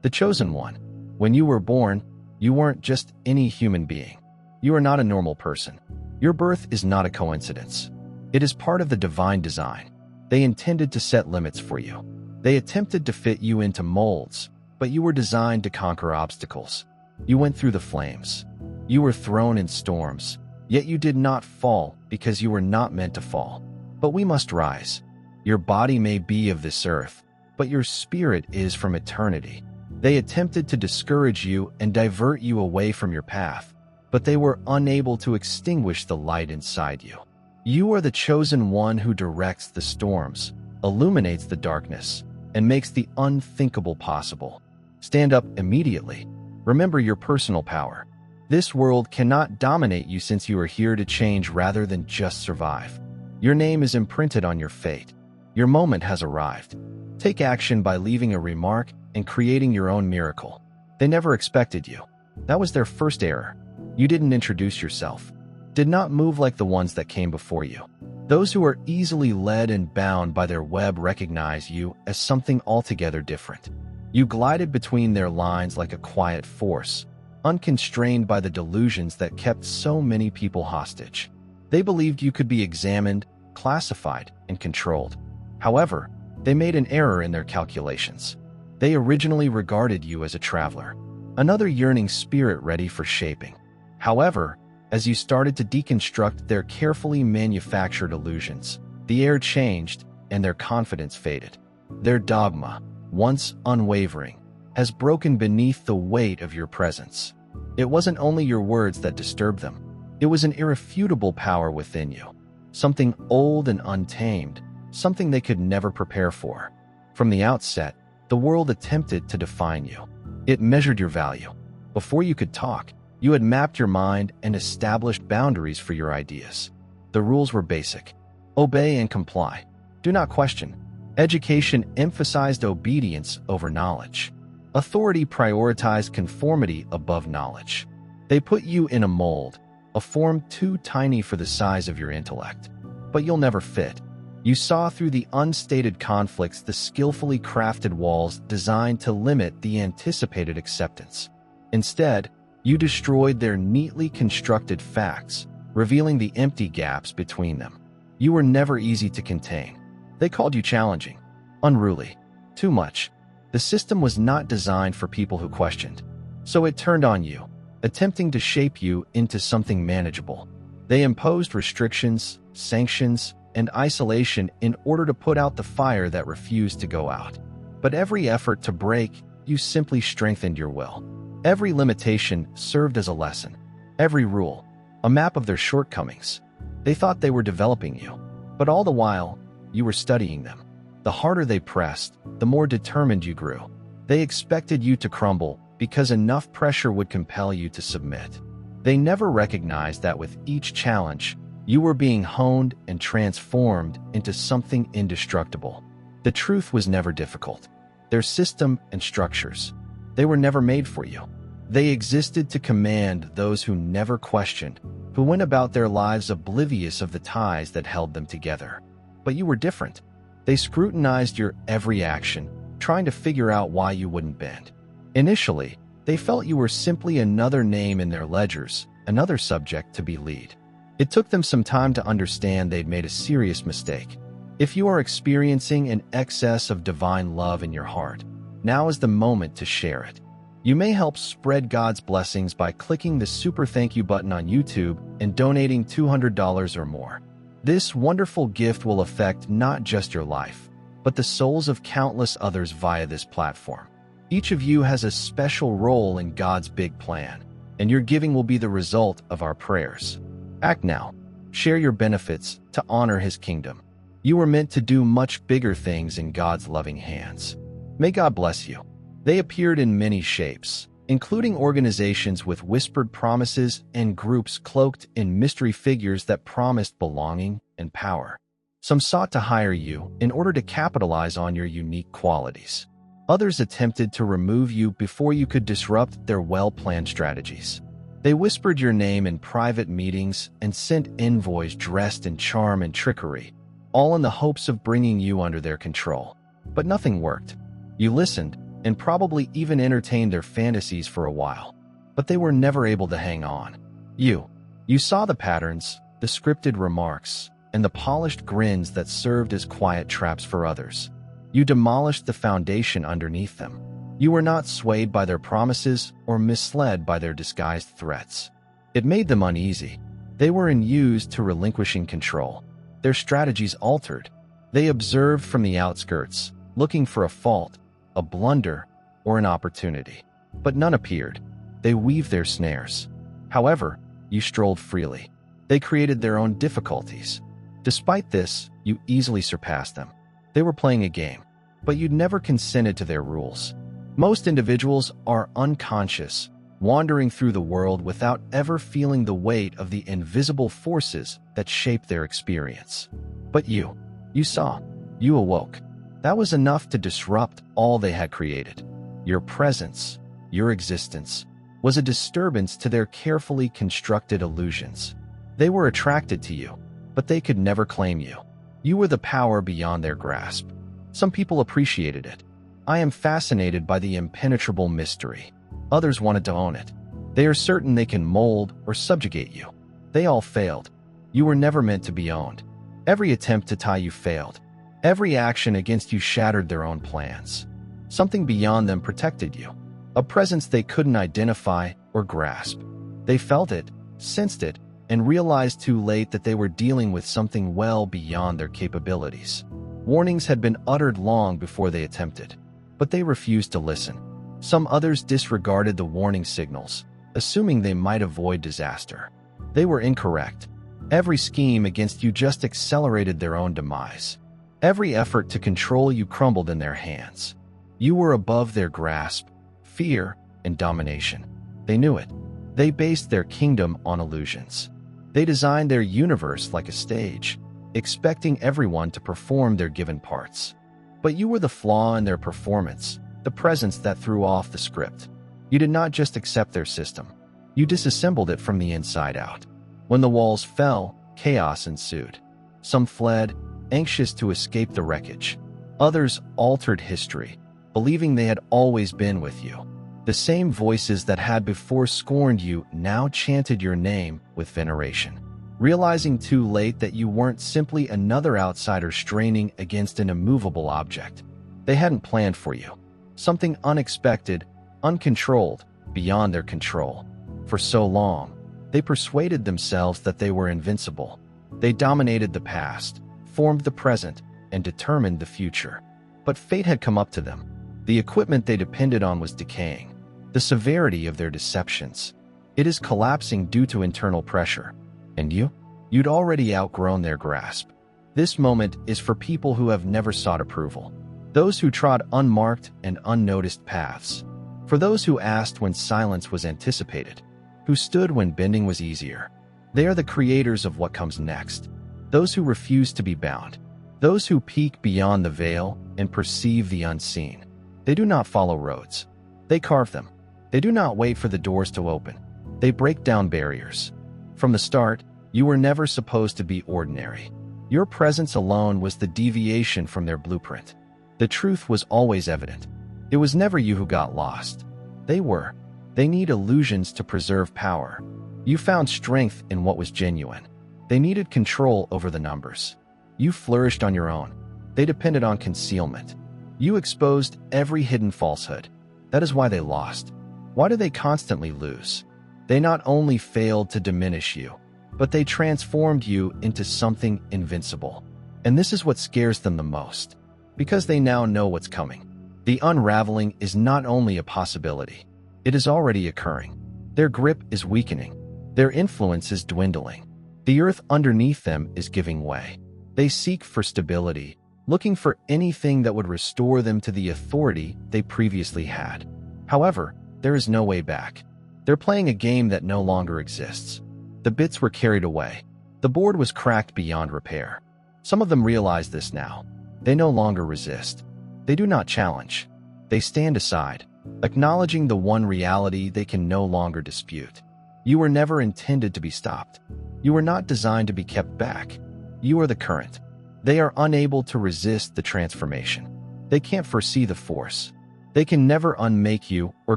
the chosen one. When you were born, you weren't just any human being. You are not a normal person. Your birth is not a coincidence. It is part of the divine design. They intended to set limits for you. They attempted to fit you into molds, but you were designed to conquer obstacles. You went through the flames. You were thrown in storms, yet you did not fall because you were not meant to fall. But we must rise. Your body may be of this earth, but your spirit is from eternity. They attempted to discourage you and divert you away from your path, but they were unable to extinguish the light inside you. You are the chosen one who directs the storms, illuminates the darkness, and makes the unthinkable possible. Stand up immediately. Remember your personal power. This world cannot dominate you since you are here to change rather than just survive. Your name is imprinted on your fate. Your moment has arrived. Take action by leaving a remark and creating your own miracle. They never expected you. That was their first error. You didn't introduce yourself. Did not move like the ones that came before you. Those who are easily led and bound by their web recognize you as something altogether different. You glided between their lines like a quiet force, unconstrained by the delusions that kept so many people hostage. They believed you could be examined, classified, and controlled. However, they made an error in their calculations. They originally regarded you as a traveler, another yearning spirit ready for shaping. However, as you started to deconstruct their carefully manufactured illusions, the air changed and their confidence faded. Their dogma, once unwavering, has broken beneath the weight of your presence. It wasn't only your words that disturbed them. It was an irrefutable power within you, something old and untamed, something they could never prepare for. From the outset, the world attempted to define you. It measured your value. Before you could talk, you had mapped your mind and established boundaries for your ideas. The rules were basic. Obey and comply. Do not question. Education emphasized obedience over knowledge. Authority prioritized conformity above knowledge. They put you in a mold, a form too tiny for the size of your intellect. But you'll never fit. You saw through the unstated conflicts, the skillfully crafted walls designed to limit the anticipated acceptance. Instead, you destroyed their neatly constructed facts, revealing the empty gaps between them. You were never easy to contain. They called you challenging, unruly, too much. The system was not designed for people who questioned. So it turned on you, attempting to shape you into something manageable. They imposed restrictions, sanctions, and isolation in order to put out the fire that refused to go out. But every effort to break, you simply strengthened your will. Every limitation served as a lesson. Every rule, a map of their shortcomings. They thought they were developing you, but all the while, you were studying them. The harder they pressed, the more determined you grew. They expected you to crumble because enough pressure would compel you to submit. They never recognized that with each challenge, you were being honed and transformed into something indestructible. The truth was never difficult. Their system and structures, they were never made for you. They existed to command those who never questioned, who went about their lives oblivious of the ties that held them together. But you were different. They scrutinized your every action, trying to figure out why you wouldn't bend. Initially, they felt you were simply another name in their ledgers, another subject to be lead. It took them some time to understand they'd made a serious mistake. If you are experiencing an excess of divine love in your heart, now is the moment to share it. You may help spread God's blessings by clicking the super thank you button on YouTube and donating $200 or more. This wonderful gift will affect not just your life, but the souls of countless others via this platform. Each of you has a special role in God's big plan, and your giving will be the result of our prayers. Act now. Share your benefits to honor His kingdom. You were meant to do much bigger things in God's loving hands. May God bless you. They appeared in many shapes, including organizations with whispered promises and groups cloaked in mystery figures that promised belonging and power. Some sought to hire you in order to capitalize on your unique qualities. Others attempted to remove you before you could disrupt their well-planned strategies. They whispered your name in private meetings and sent envoys dressed in charm and trickery, all in the hopes of bringing you under their control. But nothing worked. You listened, and probably even entertained their fantasies for a while. But they were never able to hang on. You saw the patterns, the scripted remarks, and the polished grins that served as quiet traps for others. You demolished the foundation underneath them. You were not swayed by their promises or misled by their disguised threats. It made them uneasy. They were used to relinquishing control. Their strategies altered. They observed from the outskirts, looking for a fault, a blunder, or an opportunity. But none appeared. They weaved their snares. However, you strolled freely. They created their own difficulties. Despite this, you easily surpassed them. They were playing a game, but you'd never consented to their rules. Most individuals are unconscious, wandering through the world without ever feeling the weight of the invisible forces that shape their experience. But you saw, you awoke. That was enough to disrupt all they had created. Your presence, your existence, was a disturbance to their carefully constructed illusions. They were attracted to you, but they could never claim you. You were the power beyond their grasp. Some people appreciated it. I am fascinated by the impenetrable mystery. Others wanted to own it. They are certain they can mold or subjugate you. They all failed. You were never meant to be owned. Every attempt to tie you failed. Every action against you shattered their own plans. Something beyond them protected you. A presence they couldn't identify or grasp. They felt it, sensed it, and realized too late that they were dealing with something well beyond their capabilities. Warnings had been uttered long before they attempted, but they refused to listen. Some others disregarded the warning signals, assuming they might avoid disaster. They were incorrect. Every scheme against you just accelerated their own demise. Every effort to control you crumbled in their hands. You were above their grasp, fear, and domination. They knew it. They based their kingdom on illusions. They designed their universe like a stage, expecting everyone to perform their given parts. But you were the flaw in their performance, the presence that threw off the script. You did not just accept their system. You disassembled it from the inside out. When the walls fell, chaos ensued. Some fled, anxious to escape the wreckage. Others altered history, believing they had always been with you. The same voices that had before scorned you now chanted your name with veneration. Realizing too late that you weren't simply another outsider straining against an immovable object. They hadn't planned for you. Something unexpected, uncontrolled, beyond their control. For so long, they persuaded themselves that they were invincible. They dominated the past, formed the present, and determined the future. But fate had come up to them. The equipment they depended on was decaying. The severity of their deceptions. It is collapsing due to internal pressure. And you'd already outgrown their grasp. This moment is for people who have never sought approval. Those who trod unmarked and unnoticed paths. For those who asked when silence was anticipated. Who stood when bending was easier. They are the creators of what comes next. Those who refuse to be bound. Those who peek beyond the veil and perceive the unseen. They do not follow roads. They carve them. They do not wait for the doors to open. They break down barriers. From the start, you were never supposed to be ordinary. Your presence alone was the deviation from their blueprint. The truth was always evident. It was never you who got lost. They were. They need illusions to preserve power. You found strength in what was genuine. They needed control over the numbers. You flourished on your own. They depended on concealment. You exposed every hidden falsehood. That is why they lost. Why do they constantly lose? They not only failed to diminish you, but they transformed you into something invincible. And this is what scares them the most. Because they now know what's coming. The unraveling is not only a possibility. It is already occurring. Their grip is weakening. Their influence is dwindling. The earth underneath them is giving way. They seek for stability, looking for anything that would restore them to the authority they previously had. However, there is no way back. They're playing a game that no longer exists. The bits were carried away. The board was cracked beyond repair. Some of them realize this now. They no longer resist. They do not challenge. They stand aside, acknowledging the one reality they can no longer dispute. You were never intended to be stopped. You were not designed to be kept back. You are the current. They are unable to resist the transformation. They can't foresee the force. They can never unmake you or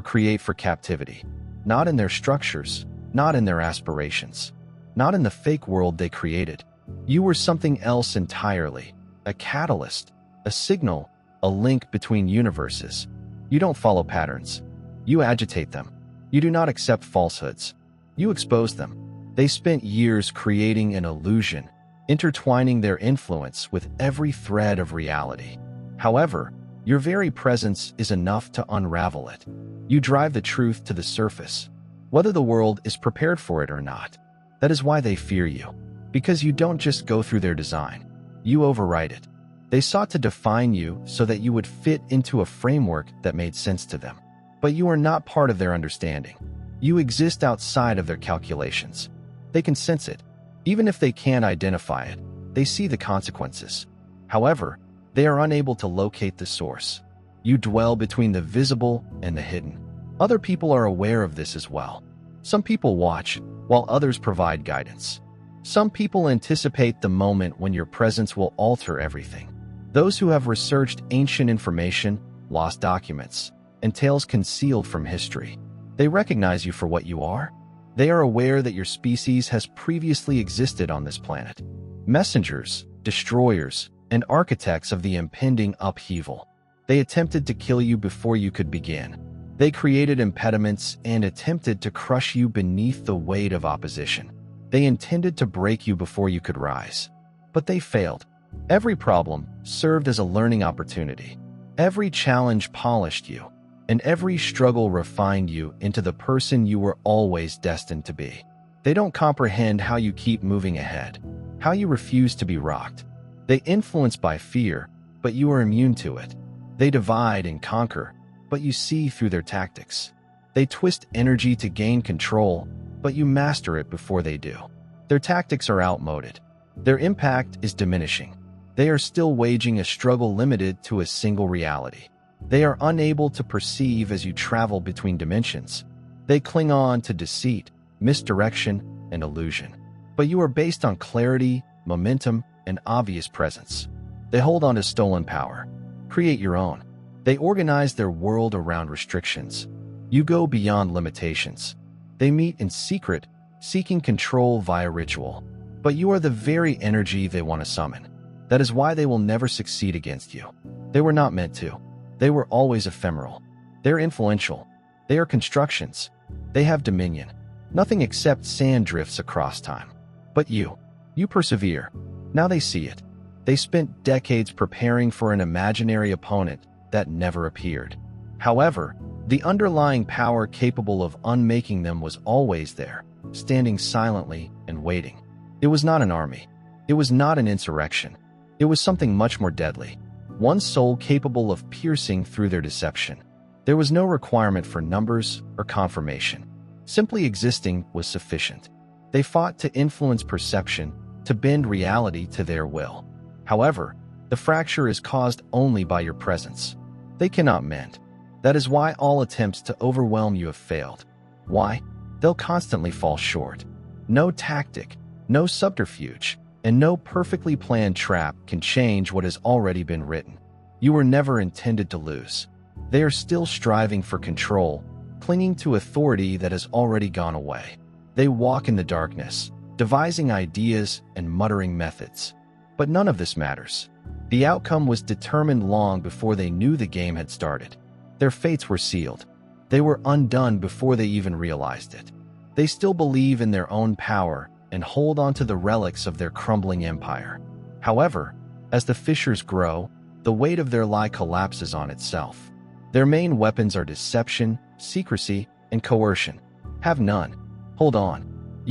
create for captivity. Not in their structures, not in their aspirations, not in the fake world they created. You were something else entirely, a catalyst, a signal, a link between universes. You don't follow patterns. You agitate them. You do not accept falsehoods. You expose them. They spent years creating an illusion, intertwining their influence with every thread of reality. However, your very presence is enough to unravel it. You drive the truth to the surface, whether the world is prepared for it or not. That is why they fear you. Because you don't just go through their design, you overwrite it. They sought to define you so that you would fit into a framework that made sense to them. But you are not part of their understanding. You exist outside of their calculations. They can sense it. Even if they can't identify it, they see the consequences. However, they are unable to locate the source. You dwell between the visible and the hidden. Other people are aware of this as well. Some people watch, while others provide guidance. Some people anticipate the moment when your presence will alter everything. Those who have researched ancient information, lost documents, and tales concealed from history. They recognize you for what you are. They are aware that your species has previously existed on this planet. Messengers, destroyers, and architects of the impending upheaval. They attempted to kill you before you could begin. They created impediments and attempted to crush you beneath the weight of opposition. They intended to break you before you could rise. But they failed. Every problem served as a learning opportunity. Every challenge polished you, and every struggle refined you into the person you were always destined to be. They don't comprehend how you keep moving ahead, how you refuse to be rocked. They influence by fear, but you are immune to it. They divide and conquer, but you see through their tactics. They twist energy to gain control, but you master it before they do. Their tactics are outmoded. Their impact is diminishing. They are still waging a struggle limited to a single reality. They are unable to perceive as you travel between dimensions. They cling on to deceit, misdirection, and illusion. But you are based on clarity, momentum, and obvious presence. They hold on to stolen power. Create your own. They organize their world around restrictions. You go beyond limitations. They meet in secret, seeking control via ritual. But you are the very energy they want to summon. That is why they will never succeed against you. They were not meant to. They were always ephemeral. They're influential. They are constructions. They have dominion. Nothing except sand drifts across time. But you persevere. Now they see it. They spent decades preparing for an imaginary opponent that never appeared. However, the underlying power capable of unmaking them was always there, standing silently and waiting. It was not an army. It was not an insurrection. It was something much more deadly. One soul capable of piercing through their deception. There was no requirement for numbers or confirmation. Simply existing was sufficient. They fought to influence perception, to bend reality to their will. However, the fracture is caused only by your presence. They cannot mend. That is why all attempts to overwhelm you have failed. Why? They'll constantly fall short. No tactic, no subterfuge, and no perfectly planned trap can change what has already been written. You were never intended to lose. They are still striving for control, clinging to authority that has already gone away. They walk in the darkness, devising ideas and muttering methods. But none of this matters. The outcome was determined long before they knew the game had started. Their fates were sealed. They were undone before they even realized it. They still believe in their own power and hold on to the relics of their crumbling empire. However, as the fissures grow, the weight of their lie collapses on itself. Their main weapons are deception, secrecy, and coercion. Have none. Hold on.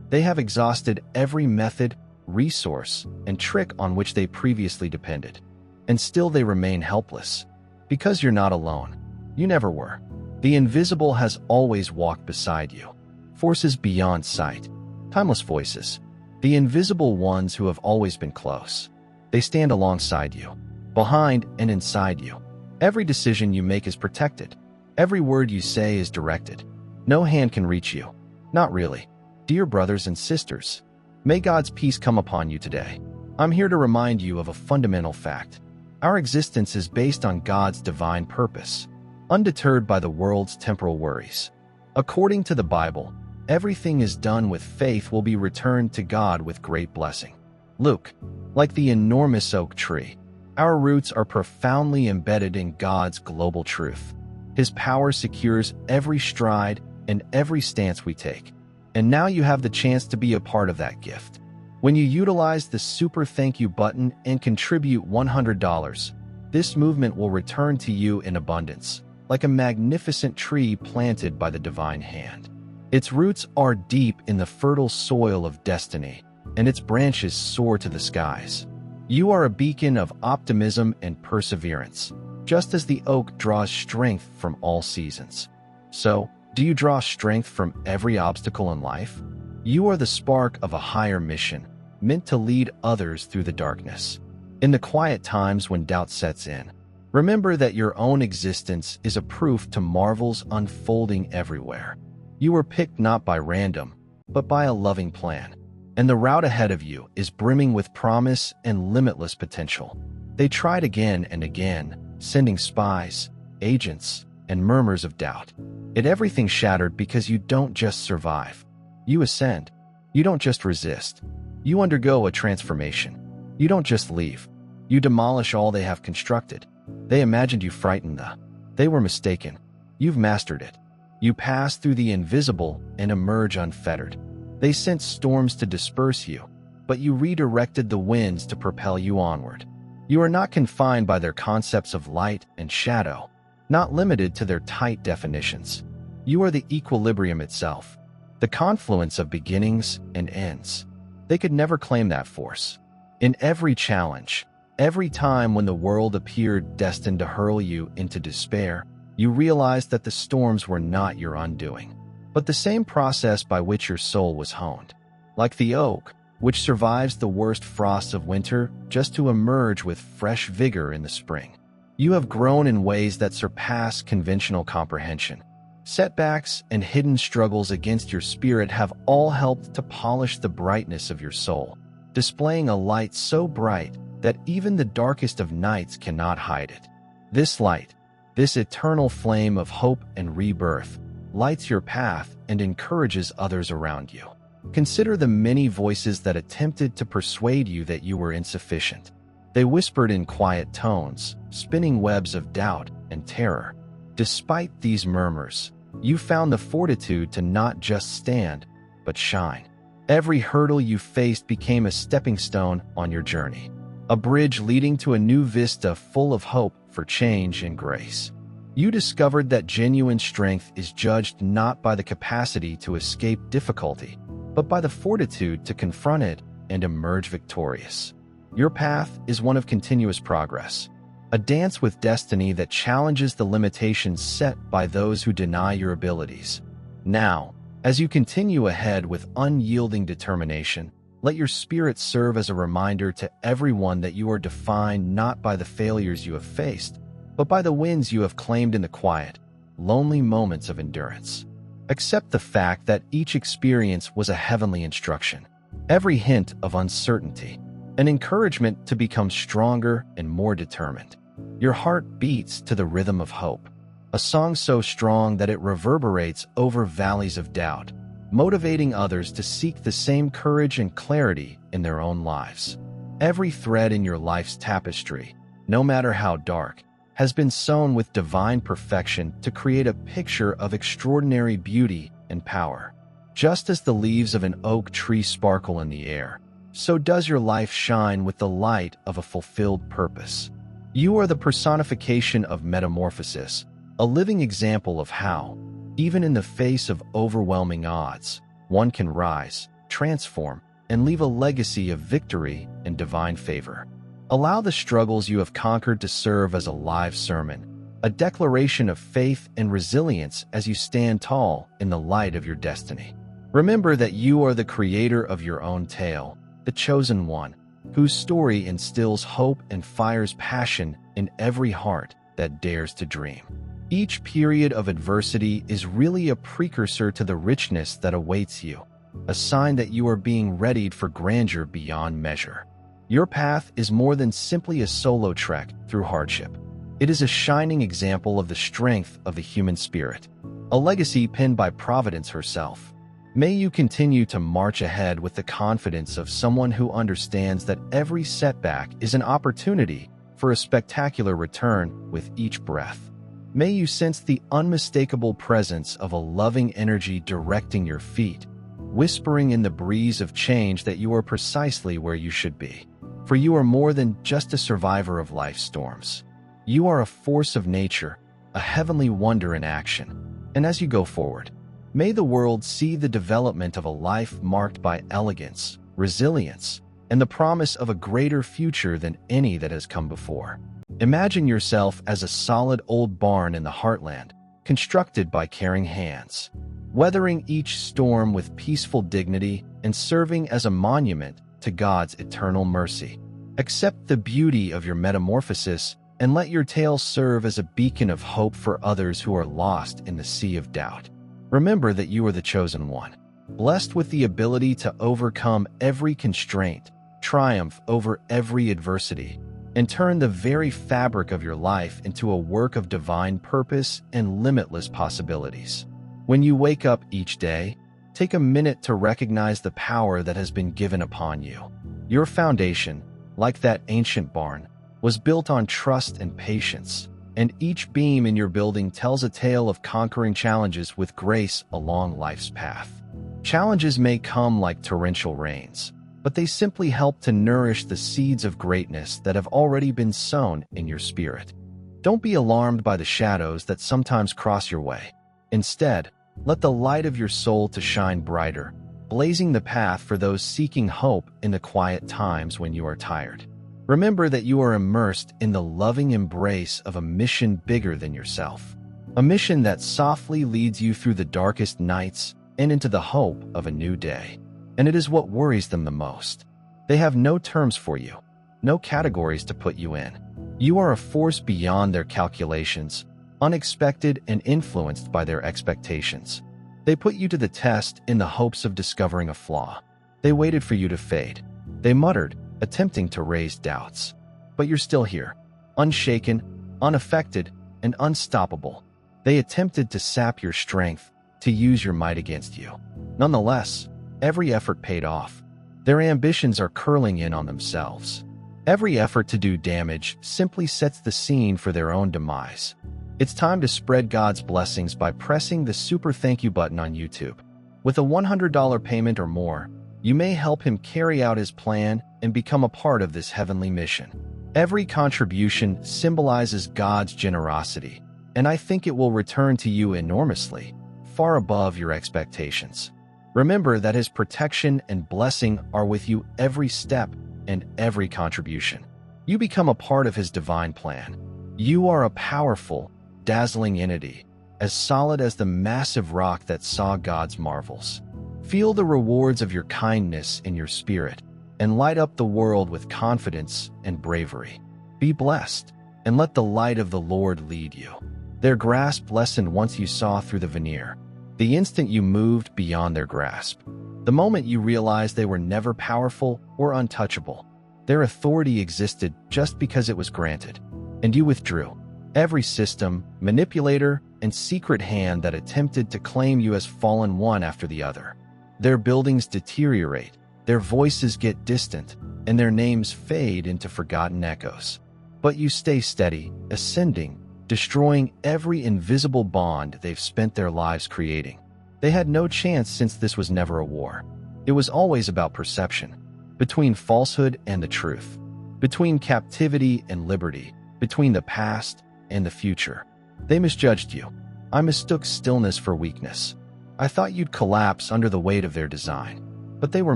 They have exhausted every method, resource, and trick on which they previously depended. And still they remain helpless. Because you're not alone. You never were. The invisible has always walked beside you. Forces beyond sight. Timeless voices. The invisible ones who have always been close. They stand alongside you. Behind and inside you. Every decision you make is protected. Every word you say is directed. No hand can reach you. Not really. Dear brothers and sisters, may God's peace come upon you today. I'm here to remind you of a fundamental fact. Our existence is based on God's divine purpose. undeterred by the world's temporal worries. According to the Bible, everything is done with faith will be returned to God with great blessing. Luke, like the enormous oak tree, our roots are profoundly embedded in God's global truth. His power secures every stride and every stance we take. And now you have the chance to be a part of that gift. When you utilize the super thank you button and contribute $100, this movement will return to you in abundance, like a magnificent tree planted by the divine hand. Its roots are deep in the fertile soil of destiny, and its branches soar to the skies. You are a beacon of optimism and perseverance, just as the oak draws strength from all seasons. So, do you draw strength from every obstacle in life? You are the spark of a higher mission, meant to lead others through the darkness. In the quiet times when doubt sets in, remember that your own existence is a proof to marvels unfolding everywhere. You were picked not by random, but by a loving plan, and the route ahead of you is brimming with promise and limitless potential. They tried again and again, sending spies, agents, and murmurs of doubt. Yet everything shattered because you don't just survive. You ascend. You don't just resist. You undergo a transformation. You don't just leave. You demolish all they have constructed. They imagined you frightened them. They were mistaken. You've mastered it. You pass through the invisible and emerge unfettered. They sent storms to disperse you, but you redirected the winds to propel you onward. You are not confined by their concepts of light and shadow, not limited to their tight definitions. You are the equilibrium itself, the confluence of beginnings and ends. They could never claim that force. In every challenge, every time when the world appeared destined to hurl you into despair, you realized that the storms were not your undoing, but the same process by which your soul was honed. Like the oak, which survives the worst frosts of winter just to emerge with fresh vigor in the spring. You have grown in ways that surpass conventional comprehension. Setbacks and hidden struggles against your spirit have all helped to polish the brightness of your soul, displaying a light so bright that even the darkest of nights cannot hide it. This light, this eternal flame of hope and rebirth, lights your path and encourages others around you. Consider the many voices that attempted to persuade you that you were insufficient. They whispered in quiet tones, spinning webs of doubt and terror. Despite these murmurs, you found the fortitude to not just stand, but shine. Every hurdle you faced became a stepping stone on your journey, a bridge leading to a new vista full of hope for change and grace. You discovered that genuine strength is judged not by the capacity to escape difficulty, but by the fortitude to confront it and emerge victorious. Your path is one of continuous progress, a dance with destiny that challenges the limitations set by those who deny your abilities. Now, as you continue ahead with unyielding determination, let your spirit serve as a reminder to everyone that you are defined not by the failures you have faced, but by the wins you have claimed in the quiet, lonely moments of endurance. Accept the fact that each experience was a heavenly instruction, every hint of uncertainty, an encouragement to become stronger and more determined. Your heart beats to the rhythm of hope, a song so strong that it reverberates over valleys of doubt, motivating others to seek the same courage and clarity in their own lives. Every thread in your life's tapestry, no matter how dark, has been sewn with divine perfection to create a picture of extraordinary beauty and power. Just as the leaves of an oak tree sparkle in the air, so does your life shine with the light of a fulfilled purpose. You are the personification of metamorphosis, a living example of how, even in the face of overwhelming odds, one can rise, transform, and leave a legacy of victory and divine favor. Allow the struggles you have conquered to serve as a live sermon, a declaration of faith and resilience as you stand tall in the light of your destiny. Remember that you are the creator of your own tale, the chosen one, whose story instills hope and fires passion in every heart that dares to dream. Each period of adversity is really a precursor to the richness that awaits you, a sign that you are being readied for grandeur beyond measure. Your path is more than simply a solo trek through hardship. It is a shining example of the strength of the human spirit, a legacy penned by Providence herself. May you continue to march ahead with the confidence of someone who understands that every setback is an opportunity for a spectacular return with each breath. May you sense the unmistakable presence of a loving energy directing your feet, whispering in the breeze of change that you are precisely where you should be. For you are more than just a survivor of life's storms. You are a force of nature, a heavenly wonder in action. And as you go forward, may the world see the development of a life marked by elegance, resilience, and the promise of a greater future than any that has come before. Imagine yourself as a solid old barn in the heartland, constructed by caring hands, weathering each storm with peaceful dignity and serving as a monument to God's eternal mercy. Accept the beauty of your metamorphosis and let your tale serve as a beacon of hope for others who are lost in the sea of doubt. Remember that you are the chosen one, blessed with the ability to overcome every constraint, triumph over every adversity, and turn the very fabric of your life into a work of divine purpose and limitless possibilities. When you wake up each day, take a minute to recognize the power that has been given upon you. Your foundation, like that ancient barn, was built on trust and patience, and each beam in your building tells a tale of conquering challenges with grace along life's path. Challenges may come like torrential rains, but they simply help to nourish the seeds of greatness that have already been sown in your spirit. Don't be alarmed by the shadows that sometimes cross your way. Instead, let the light of your soul to shine brighter, blazing the path for those seeking hope in the quiet times when you are tired. Remember that you are immersed in the loving embrace of a mission bigger than yourself, a mission that softly leads you through the darkest nights and into the hope of a new day. And it is what worries them the most. They have no terms for you, no categories to put you in. You are a force beyond their calculations, unexpected and influenced by their expectations. They put you to the test in the hopes of discovering a flaw. They waited for you to fade. They muttered, attempting to raise doubts. But you're still here, unshaken, unaffected, and unstoppable. They attempted to sap your strength, to use your might against you. Nonetheless, every effort paid off. Their ambitions are curling in on themselves. Every effort to do damage simply sets the scene for their own demise. It's time to spread God's blessings by pressing the super thank you button on YouTube. With a $100 payment or more, you may help him carry out his plan and become a part of this heavenly mission. Every contribution symbolizes God's generosity, and I think it will return to you enormously, far above your expectations. Remember that his protection and blessing are with you every step and every contribution. You become a part of his divine plan. You are a powerful, dazzling entity, as solid as the massive rock that saw God's marvels. Feel the rewards of your kindness in your spirit and light up the world with confidence and bravery. Be blessed and let the light of the Lord lead you. Their grasp lessened once you saw through the veneer, the instant you moved beyond their grasp, the moment you realized they were never powerful or untouchable. Their authority existed just because it was granted, and you withdrew. Every system, manipulator, and secret hand that attempted to claim you as fallen one after the other. Their buildings deteriorate, their voices get distant, and their names fade into forgotten echoes. But you stay steady, ascending, destroying every invisible bond they've spent their lives creating. They had no chance since this was never a war. It was always about perception, between falsehood and the truth, between captivity and liberty, between the past and the future. They misjudged you. I mistook stillness for weakness. I thought you'd collapse under the weight of their design. But they were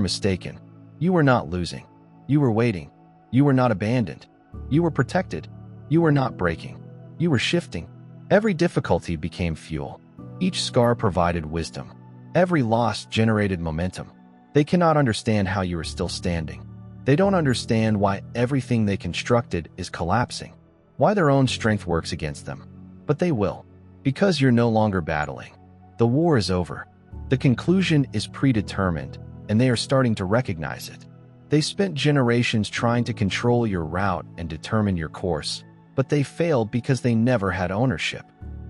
mistaken. You were not losing. You were waiting. You were not abandoned. You were protected. You were not breaking. You were shifting. Every difficulty became fuel. Each scar provided wisdom. Every loss generated momentum. They cannot understand how you are still standing. They don't understand why everything they constructed is collapsing, why their own strength works against them. But they will, because you're no longer battling. The war is over. The conclusion is predetermined, and they are starting to recognize it. They spent generations trying to control your route and determine your course, But they failed because they never had ownership.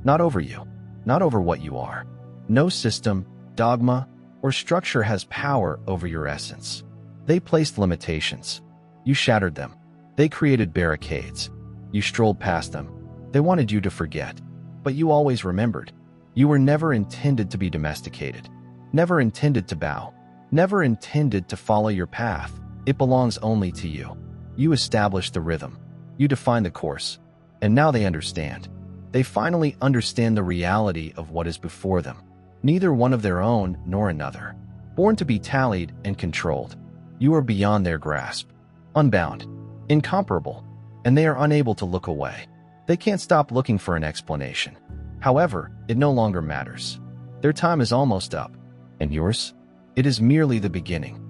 Not over you, not over what you are. No system, dogma, or structure has power over your essence. They placed limitations. You shattered them. They created barricades. You strolled past them. They wanted you to forget. But you always remembered. You were never intended to be domesticated. Never intended to bow. Never intended to follow your path. It belongs only to you. You established the rhythm. You defined the course. And now they understand. They finally understand the reality of what is before them. Neither one of their own nor another. Born to be tallied and controlled. You are beyond their grasp. Unbound. Incomparable. And they are unable to look away. They can't stop looking for an explanation. However, it no longer matters. Their time is almost up. And yours? It is merely the beginning.